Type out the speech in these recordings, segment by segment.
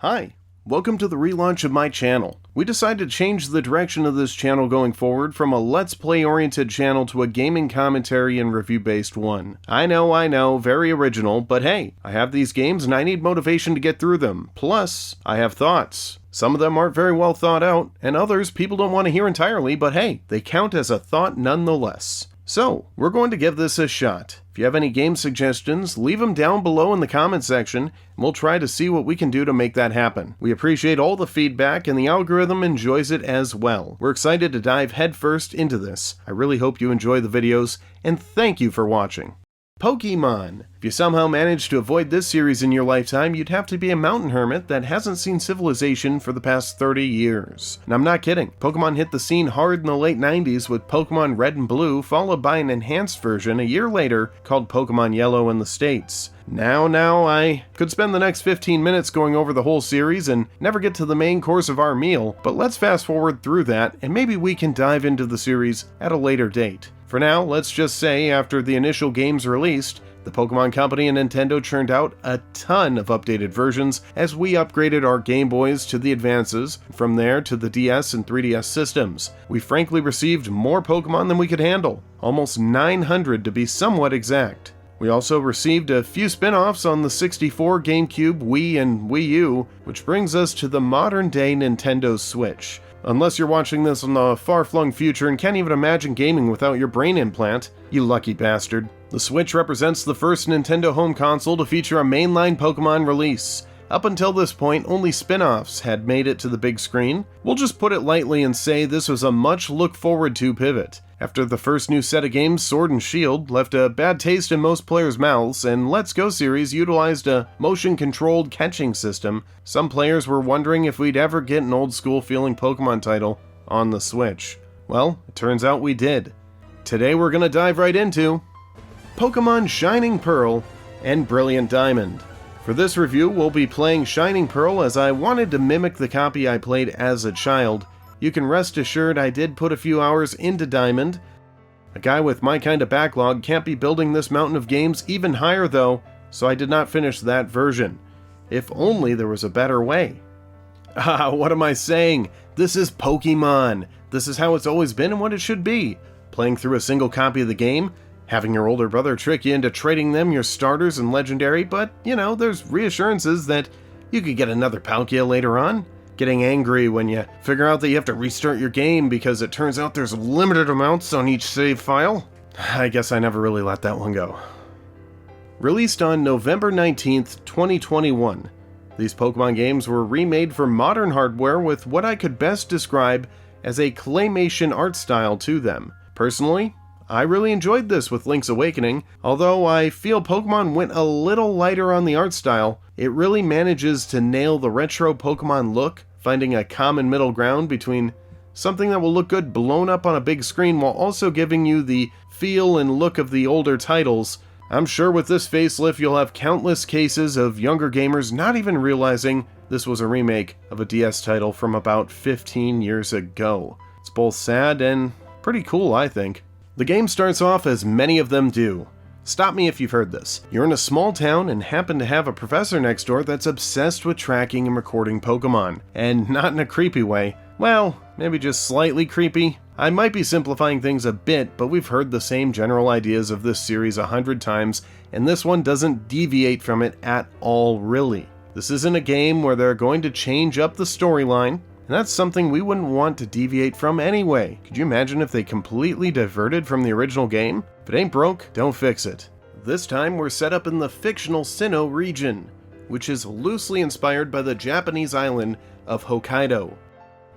Hi, welcome to the relaunch of my channel. We decided to change the direction of this channel going forward from a Let's Play oriented channel to a gaming commentary and review based one. I know, very original, but hey, I have these games and I need motivation to get through them. Plus, I have thoughts. Some of them aren't very well thought out, and others people don't want to hear entirely, but hey, they count as a thought nonetheless. So, we're going to give this a shot. If you have any game suggestions, leave them down below in the comment section, and we'll try to see what we can do to make that happen. We appreciate all the feedback, and the algorithm enjoys it as well. We're excited to dive headfirst into this. I really hope you enjoy the videos, and thank you for watching. Pokémon. If you somehow managed to avoid this series in your lifetime, you'd have to be a mountain hermit that hasn't seen civilization for the past 30 years. And I'm not kidding. Pokémon hit the scene hard in the late 90s with Pokémon Red and Blue, followed by an enhanced version a year later called Pokémon Yellow in the States. Now, I could spend the next 15 minutes going over the whole series and never get to the main course of our meal, but let's fast forward through that and maybe we can dive into the series at a later date. For now, let's just say after the initial games released, the Pokémon Company and Nintendo churned out a ton of updated versions as we upgraded our Game Boys to the Advances, from there to the DS and 3DS systems. We frankly received more Pokémon than we could handle, almost 900 to be somewhat exact. We also received a few spin-offs on the 64, GameCube, Wii, and Wii U, which brings us to the modern-day Nintendo Switch. Unless you're watching this in the far-flung future and can't even imagine gaming without your brain implant, you lucky bastard. The Switch represents the first Nintendo home console to feature a mainline Pokémon release. Up until this point, only spin-offs had made it to the big screen. We'll just put it lightly and say this was a much look-forward-to pivot. After the first new set of games, Sword and Shield, left a bad taste in most players' mouths, and Let's Go series utilized a motion-controlled catching system, some players were wondering if we'd ever get an old-school feeling Pokemon title on the Switch. Well, it turns out we did. Today we're gonna dive right into Pokémon Shining Pearl and Brilliant Diamond. For this review, we'll be playing Shining Pearl as I wanted to mimic the copy I played as a child. You can rest assured I did put a few hours into Diamond. A guy with my kind of backlog can't be building this mountain of games even higher though, so I did not finish that version. If only there was a better way. What am I saying? This is Pokémon. This is how it's always been and what it should be. Playing through a single copy of the game, having your older brother trick you into trading them your starters and legendary, but, you know, there's reassurances that you could get another Palkia later on. Getting angry when you figure out that you have to restart your game because it turns out there's limited amounts on each save file. I guess I never really let that one go. Released on November 19th, 2021, these Pokemon games were remade for modern hardware with what I could best describe as a claymation art style to them. Personally, I really enjoyed this with Link's Awakening. Although I feel Pokemon went a little lighter on the art style, it really manages to nail the retro Pokemon look, finding a common middle ground between something that will look good blown up on a big screen while also giving you the feel and look of the older titles. I'm sure with this facelift you'll have countless cases of younger gamers not even realizing this was a remake of a DS title from about 15 years ago. It's both sad and pretty cool, I think. The game starts off as many of them do. Stop me if you've heard this. You're in a small town and happen to have a professor next door that's obsessed with tracking and recording Pokemon. And not in a creepy way. Well, maybe just slightly creepy. I might be simplifying things a bit, but we've heard the same general ideas of this series 100 times, and this one doesn't deviate from it at all, really. This isn't a game where they're going to change up the storyline, and that's something we wouldn't want to deviate from anyway. Could you imagine if they completely diverted from the original game? If it ain't broke, don't fix it. This time we're set up in the fictional Sinnoh region, which is loosely inspired by the Japanese island of Hokkaido.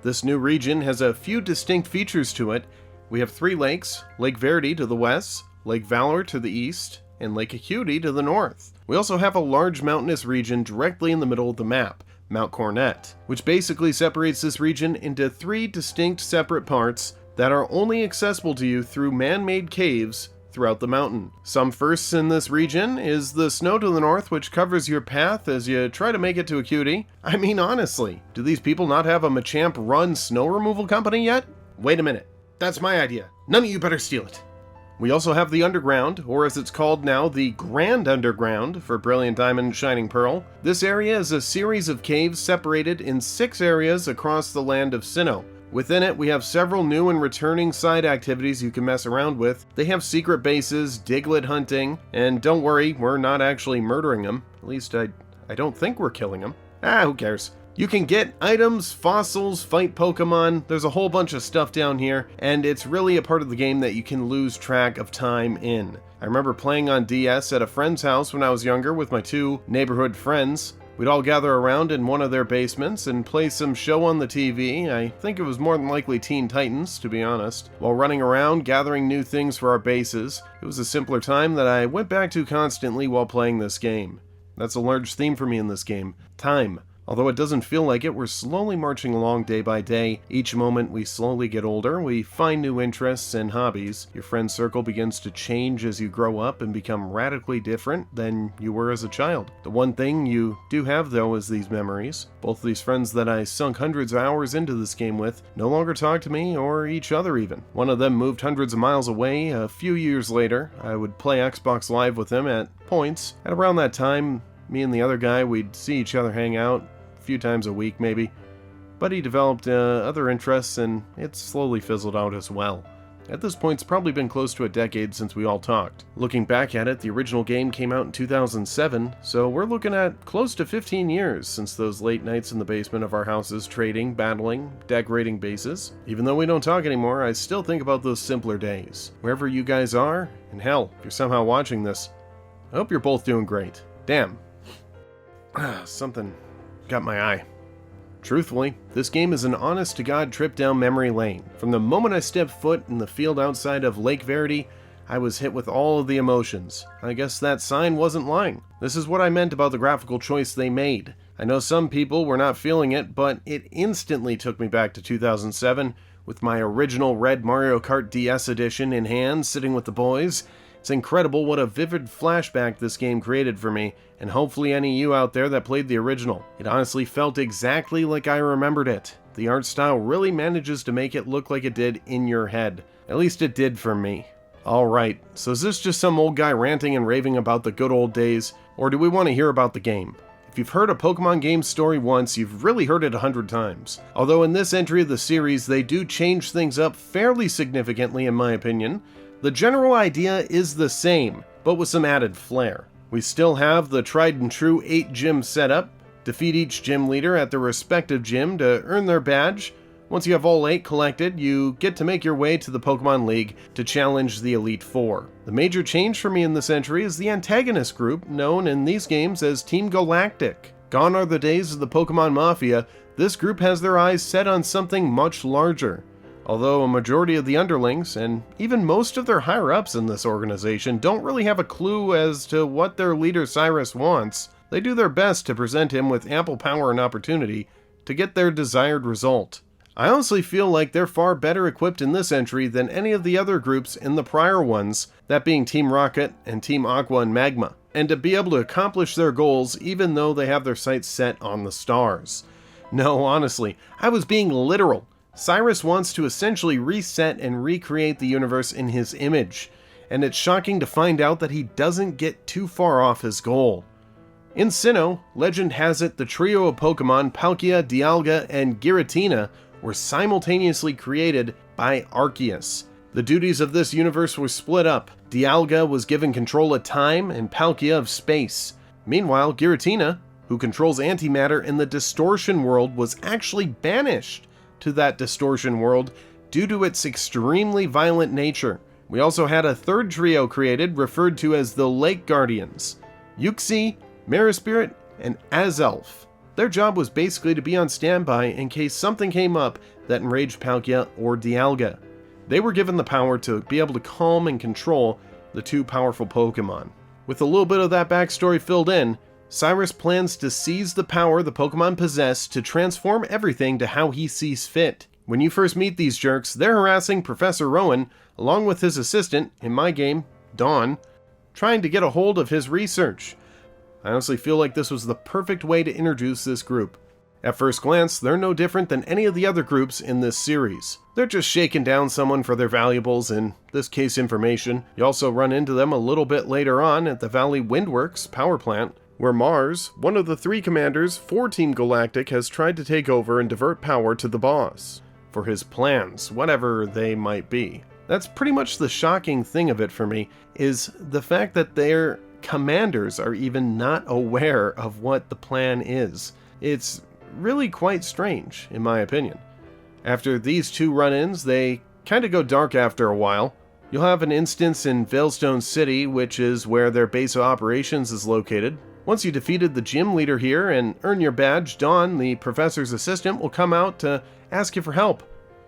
This new region has a few distinct features to it. We have 3 lakes, Lake Verde to the west, Lake Valor to the east, and Lake Acuity to the north. We also have a large mountainous region directly in the middle of the map, Mount Coronet, which basically separates this region into 3 distinct separate parts that are only accessible to you through man-made caves throughout the mountain. Some firsts in this region is the snow to the north, which covers your path as you try to make it to Acuity. I mean, honestly, do these people not have a Machamp-run snow removal company yet? Wait a minute, that's my idea. None of you better steal it. We also have the Underground, or as it's called now, the Grand Underground for Brilliant Diamond Shining Pearl. This area is a series of caves separated in 6 areas across the land of Sinnoh. Within it, we have several new and returning side activities you can mess around with. They have secret bases, Diglett hunting, and don't worry, we're not actually murdering them. At least I don't think we're killing them. Who cares? You can get items, fossils, fight Pokemon. There's a whole bunch of stuff down here, and it's really a part of the game that you can lose track of time in. I remember playing on DS at a friend's house when I was younger with my 2 neighborhood friends. We'd all gather around in one of their basements and play some show on the TV. I think it was more than likely Teen Titans, to be honest, while running around gathering new things for our bases. It was a simpler time that I went back to constantly while playing this game. That's a large theme for me in this game. Time. Although it doesn't feel like it, we're slowly marching along day by day. Each moment we slowly get older, we find new interests and hobbies. Your friend circle begins to change as you grow up and become radically different than you were as a child. The one thing you do have, though, is these memories. Both of these friends that I sunk hundreds of hours into this game with no longer talk to me or each other even. One of them moved hundreds of miles away. A few years later, I would play Xbox Live with him at points. At around that time, me and the other guy, we'd see each other hang out few times a week maybe, but he developed other interests and it slowly fizzled out as well. At this point, it's probably been close to a decade since we all talked. Looking back at it, the original game came out in 2007, so we're looking at close to 15 years since those late nights in the basement of our houses trading, battling, decorating bases. Even though we don't talk anymore, I still think about those simpler days. Wherever you guys are, and hell, if you're somehow watching this, I hope you're both doing great. Damn. Something got my eye. Truthfully, this game is an honest-to-God trip down memory lane. From the moment I stepped foot in the field outside of Lake Verity, I was hit with all of the emotions. I guess that sign wasn't lying. This is what I meant about the graphical choice they made. I know some people were not feeling it, but it instantly took me back to 2007, with my original red Mario Kart DS edition in hand, sitting with the boys. It's incredible what a vivid flashback this game created for me, and hopefully any of you out there that played the original. It honestly felt exactly like I remembered it. The art style really manages to make it look like it did in your head. At least it did for me. Alright, so is this just some old guy ranting and raving about the good old days, or do we want to hear about the game? If you've heard a Pokemon game story once, you've really heard it 100 times. Although in this entry of the series, they do change things up fairly significantly in my opinion. The general idea is the same, but with some added flair. We still have the tried and true 8 gym setup. Defeat each gym leader at their respective gym to earn their badge. Once you have all 8 collected, you get to make your way to the Pokemon League to challenge the Elite Four. The major change for me in this entry is the antagonist group, known in these games as Team Galactic. Gone are the days of the Pokemon Mafia. This group has their eyes set on something much larger. Although a majority of the underlings, and even most of their higher-ups in this organization, don't really have a clue as to what their leader Cyrus wants, they do their best to present him with ample power and opportunity to get their desired result. I honestly feel like they're far better equipped in this entry than any of the other groups in the prior ones, that being Team Rocket and Team Aqua and Magma, and to be able to accomplish their goals even though they have their sights set on the stars. No, honestly, I was being literal. Cyrus wants to essentially reset and recreate the universe in his image, and it's shocking to find out that he doesn't get too far off his goal. In Sinnoh, legend has it the trio of Pokemon Palkia, Dialga, and Giratina were simultaneously created by Arceus. The duties of this universe were split up. Dialga was given control of time and Palkia of space. Meanwhile, Giratina, who controls antimatter in the Distortion world, was actually banished to that Distortion world due to its extremely violent nature. We also had a third trio created referred to as the Lake Guardians: Uxie, Merispirit, and Azelf. Their job was basically to be on standby in case something came up that enraged Palkia or Dialga. They were given the power to be able to calm and control the 2 powerful Pokemon. With a little bit of that backstory filled in, Cyrus plans to seize the power the Pokemon possess to transform everything to how he sees fit. When you first meet these jerks, they're harassing Professor Rowan, along with his assistant, in my game, Dawn, trying to get a hold of his research. I honestly feel like this was the perfect way to introduce this group. At first glance, they're no different than any of the other groups in this series. They're just shaking down someone for their valuables, in this case information. You also run into them a little bit later on at the Valley Windworks power plant, where Mars, one of the 3 commanders for Team Galactic, has tried to take over and divert power to the boss for his plans, whatever they might be. That's pretty much the shocking thing of it for me, is the fact that their commanders are even not aware of what the plan is. It's really quite strange, in my opinion. After these 2 run-ins, they kind of go dark after a while. You'll have an instance in Veilstone City, which is where their base of operations is located. Once you defeated the gym leader here and earn your badge, Dawn, the professor's assistant, will come out to ask you for help.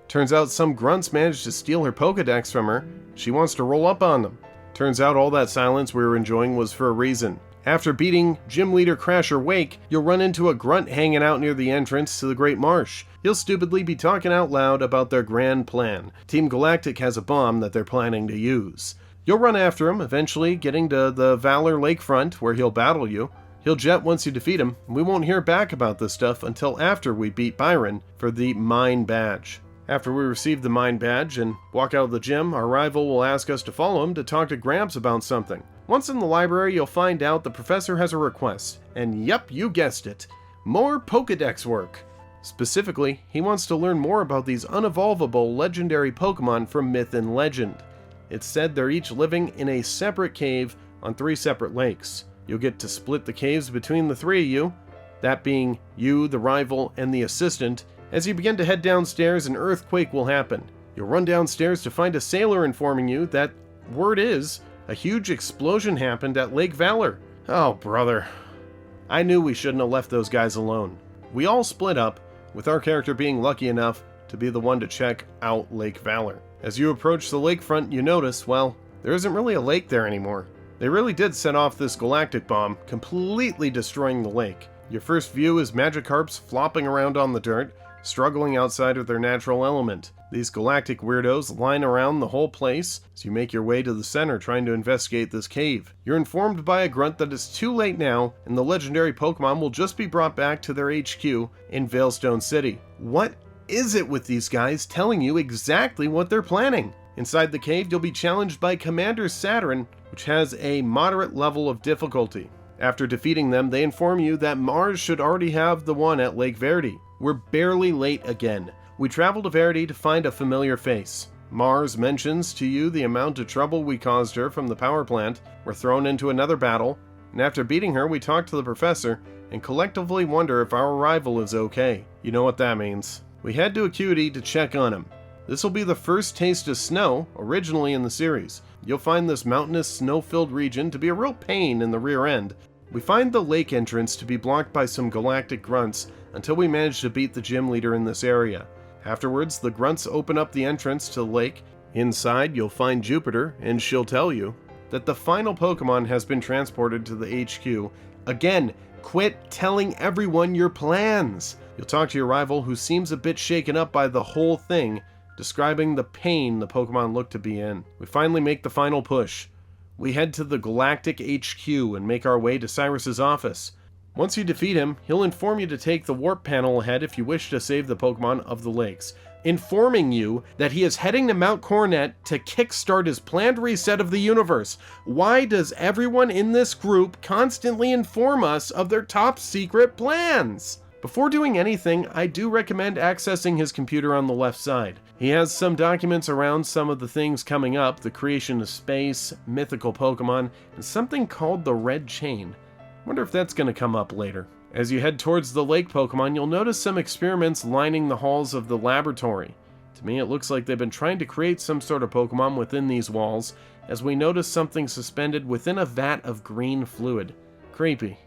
Turns out some grunts managed to steal her Pokedex from her. She wants to roll up on them. Turns out all that silence we were enjoying was for a reason. After beating gym leader Crasher Wake, you'll run into a grunt hanging out near the entrance to the Great Marsh. He'll stupidly be talking out loud about their grand plan. Team Galactic has a bomb that they're planning to use. You'll run after him, eventually getting to the Valor Lakefront, where he'll battle you. He'll jet once you defeat him. We won't hear back about this stuff until after we beat Byron for the Mine Badge. After we receive the Mine Badge and walk out of the gym, our rival will ask us to follow him to talk to Gramps about something. Once in the library, you'll find out the professor has a request. And yep, you guessed it. More Pokedex work. Specifically, he wants to learn more about these unevolvable legendary Pokemon from myth and legend. It's said they're each living in a separate cave on 3 separate lakes. You'll get to split the caves between the 3 of you, that being you, the rival, and the assistant. As you begin to head downstairs, an earthquake will happen. You'll run downstairs to find a sailor informing you that, word is, a huge explosion happened at Lake Valor. Oh, brother. I knew we shouldn't have left those guys alone. We all split up, with our character being lucky enough to be the one to check out Lake Valor. As you approach the lakefront, you notice, well, there isn't really a lake there anymore. They really did set off this galactic bomb, completely destroying the lake. Your first view is Magikarps flopping around on the dirt, struggling outside of their natural element. These galactic weirdos line around the whole place as you make your way to the center trying to investigate this cave. You're informed by a grunt that it's too late now and the legendary Pokemon will just be brought back to their HQ in Veilstone City. What is it with these guys telling you exactly what they're planning? Inside the cave, you'll be challenged by Commander Saturn, which has a moderate level of difficulty. After defeating them, they inform you that Mars should already have the one at Lake Verdi. We're barely late again. We travel to Verdi to find a familiar face. Mars mentions to you the amount of trouble we caused her from the power plant. We're thrown into another battle, and after beating her, we talk to the professor and collectively wonder if our rival is okay. You know what that means. We head to Acuity to check on him. This will be the first taste of snow originally in the series. You'll find this mountainous, snow-filled region to be a real pain in the rear end. We find the lake entrance to be blocked by some galactic grunts until we manage to beat the gym leader in this area. Afterwards, the grunts open up the entrance to the lake. Inside, you'll find Jupiter, and she'll tell you that the final Pokemon has been transported to the HQ. Again, quit telling everyone your plans! You'll talk to your rival, who seems a bit shaken up by the whole thing, describing the pain the Pokemon look to be in. We finally make the final push. We head to the Galactic HQ and make our way to Cyrus's office. Once you defeat him, he'll inform you to take the warp panel ahead if you wish to save the Pokemon of the lakes, informing you that he is heading to Mount Coronet to kickstart his planned reset of the universe. Why does everyone in this group constantly inform us of their top secret plans? Before doing anything, I do recommend accessing his computer on the left side. He has some documents around some of the things coming up, the creation of space, mythical Pokemon, and something called the Red Chain. Wonder if that's going to come up later. As you head towards the lake Pokemon, you'll notice some experiments lining the halls of the laboratory. To me, it looks like they've been trying to create some sort of Pokemon within these walls, as we notice something suspended within a vat of green fluid. Creepy.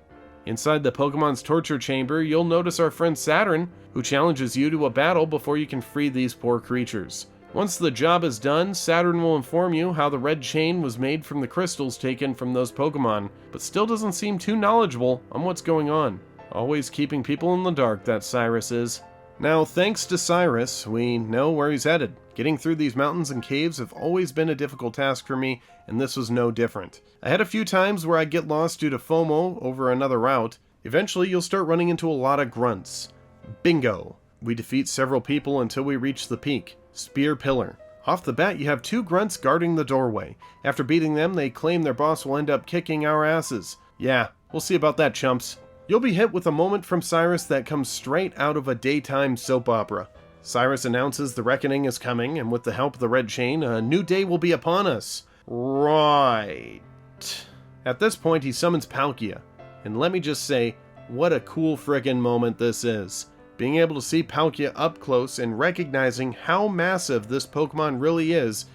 Inside the Pokemon's torture chamber, you'll notice our friend Saturn, who challenges you to a battle before you can free these poor creatures. Once the job is done, Saturn will inform you how the red chain was made from the crystals taken from those Pokemon, but still doesn't seem too knowledgeable on what's going on. Always keeping people in the dark, that Cyrus is. Now, thanks to Cyrus, we know where he's headed. Getting through these mountains and caves have always been a difficult task for me, and this was no different. I had a few times where I'd get lost due to FOMO over another route. Eventually, you'll start running into a lot of grunts. Bingo! We defeat several people until we reach the peak. Spear Pillar. Off the bat, you have 2 grunts guarding the doorway. After beating them, they claim their boss will end up kicking our asses. Yeah, we'll see about that, chumps. You'll be hit with a moment from Cyrus that comes straight out of a daytime soap opera. Cyrus announces the reckoning is coming, and with the help of the Red Chain, a new day will be upon us. Right. At this point, he summons Palkia. And let me just say, what a cool friggin' moment this is. Being able to see Palkia up close and recognizing how massive this Pokemon really is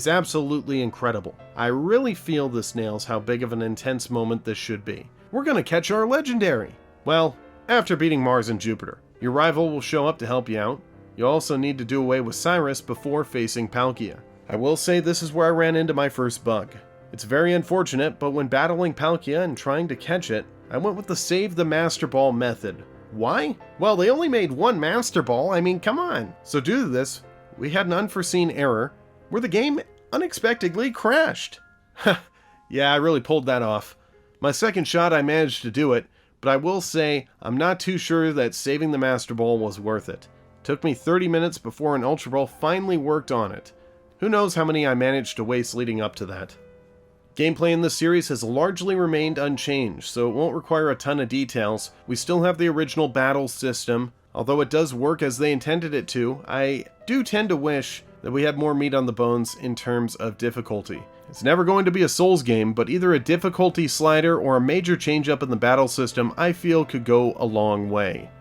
absolutely incredible. I really feel this nails how big of an intense moment this should be. We're gonna catch our legendary! Well, after beating Mars and Jupiter. Your rival will show up to help you out. You also need to do away with Cyrus before facing Palkia. I will say this is where I ran into my first bug. It's very unfortunate, but when battling Palkia and trying to catch it, I went with the Save the Master Ball method. Why? Well, they only made 1 Master Ball, I mean, come on! So due to this, we had an unforeseen error, where the game unexpectedly crashed. Yeah, I really pulled that off. My second shot I managed to do it, but I will say I'm not too sure that saving the Master Ball was worth it. It took me 30 minutes before an Ultra Ball finally worked on it. Who knows how many I managed to waste leading up to that. Gameplay in this series has largely remained unchanged, so it won't require a ton of details. We still have the original battle system. Although it does work as they intended it to, I do tend to wish that we had more meat on the bones in terms of difficulty. It's never going to be a Souls game, but either a difficulty slider or a major change up in the battle system I feel could go a long way.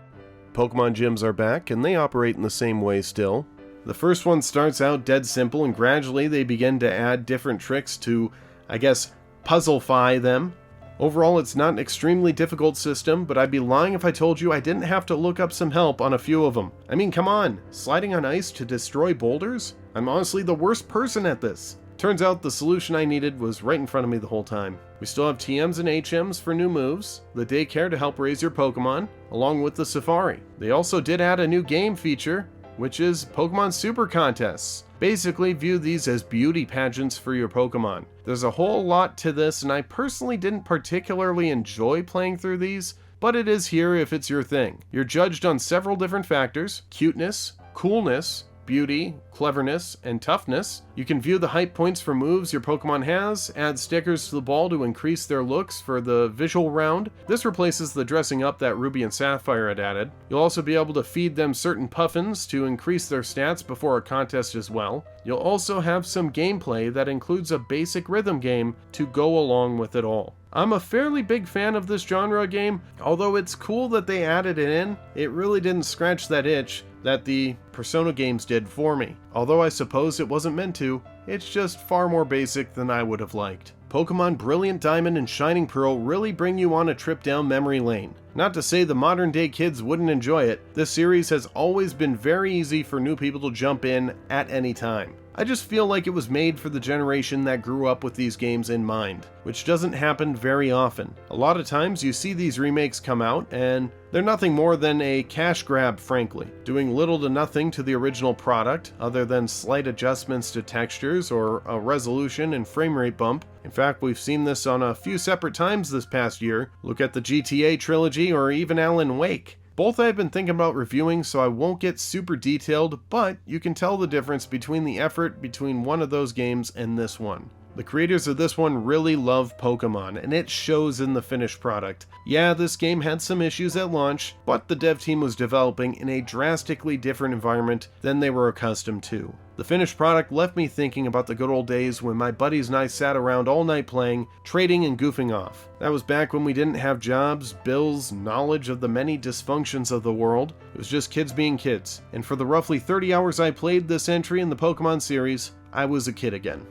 Pokemon gyms are back, and they operate in the same way still. The first one starts out dead simple, and gradually they begin to add different tricks to, I guess, puzzlefy them. Overall, it's not an extremely difficult system, but I'd be lying if I told you I didn't have to look up some help on a few of them. I mean, come on, sliding on ice to destroy boulders? I'm honestly the worst person at this. Turns out the solution I needed was right in front of me the whole time. We still have TMs and HMs for new moves, the daycare to help raise your Pokemon, along with the Safari. They also did add a new game feature, which is Pokemon Super Contests. Basically, view these as beauty pageants for your Pokemon. There's a whole lot to this, and I personally didn't particularly enjoy playing through these, but it is here if it's your thing. You're judged on several different factors: cuteness, coolness, beauty, cleverness, and toughness. You can view the hype points for moves your Pokemon has, add stickers to the ball to increase their looks for the visual round. This replaces the dressing up that Ruby and Sapphire had added. You'll also be able to feed them certain puffins to increase their stats before a contest as well. You'll also have some gameplay that includes a basic rhythm game to go along with it all. I'm a fairly big fan of this genre game. Although it's cool that they added it in, it really didn't scratch that itch that the Persona games did for me. Although I suppose it wasn't meant to, it's just far more basic than I would have liked. Pokemon Brilliant Diamond and Shining Pearl really bring you on a trip down memory lane. Not to say the modern day kids wouldn't enjoy it, this series has always been very easy for new people to jump in at any time. I just feel like it was made for the generation that grew up with these games in mind, which doesn't happen very often. A lot of times you see these remakes come out and they're nothing more than a cash grab, frankly, doing little to nothing to the original product other than slight adjustments to textures or a resolution and frame rate bump. In fact, we've seen this on a few separate times this past year. Look at the GTA trilogy or even Alan Wake. Both I've been thinking about reviewing, so I won't get super detailed, but you can tell the difference between the effort between one of those games and this one. The creators of this one really love Pokemon, and it shows in the finished product. Yeah, this game had some issues at launch, but the dev team was developing in a drastically different environment than they were accustomed to. The finished product left me thinking about the good old days when my buddies and I sat around all night playing, trading and goofing off. That was back when we didn't have jobs, bills, knowledge of the many dysfunctions of the world. It was just kids being kids. And for the roughly 30 hours I played this entry in the Pokemon series, I was a kid again.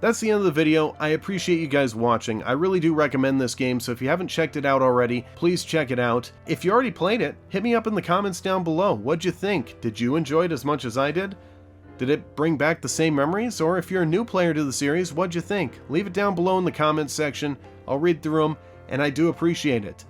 That's the end of the video. I appreciate you guys watching. I really do recommend this game, so if you haven't checked it out already, please check it out. If you already played it, hit me up in the comments down below. What'd you think? Did you enjoy it as much as I did? Did it bring back the same memories? Or if you're a new player to the series, what'd you think? Leave it down below in the comments section. I'll read through them, and I do appreciate it.